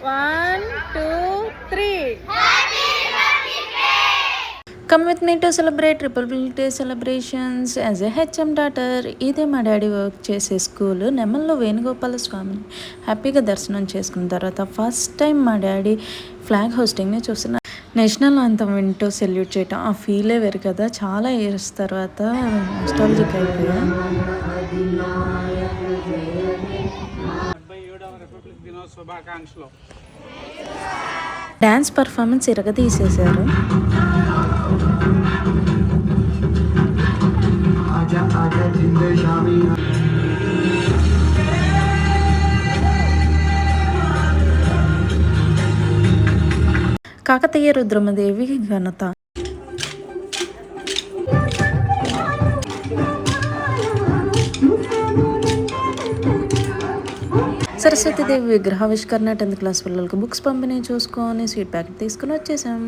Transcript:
1, 2, 3. Come with me to celebrate Republic Day celebrations as a HM daughter. ఇదే మా daddy work చేసే school నెమల్లో Venugopala స్వామిని హ్యాపీగా దర్శనం చేసుకున్న తర్వాత ఫస్ట్ టైం మా డాడీ ఫ్లాగ్ హోస్టింగ్ని చూస్తున్నా. నేషనల్ అంతం వింటూ సెల్యూట్ చేయటం ఆ ఫీలే వేరు కదా. చాలా ఇయర్స్ తర్వాత నాస్టాలజిక్ అయిపోయా. డ్యాన్స్ పర్ఫార్మెన్స్ ఇరగదీసేశారు. కాకతీయ రుద్రమదేవి ఘనత. సరస్వతీదేవి విగ్రహావిష్కరణ 10th క్లాస్ పిల్లలకు బుక్స్ పంపిణీ చూసుకొని స్వీట్ ప్యాకెట్ తీసుకుని వచ్చేసాం.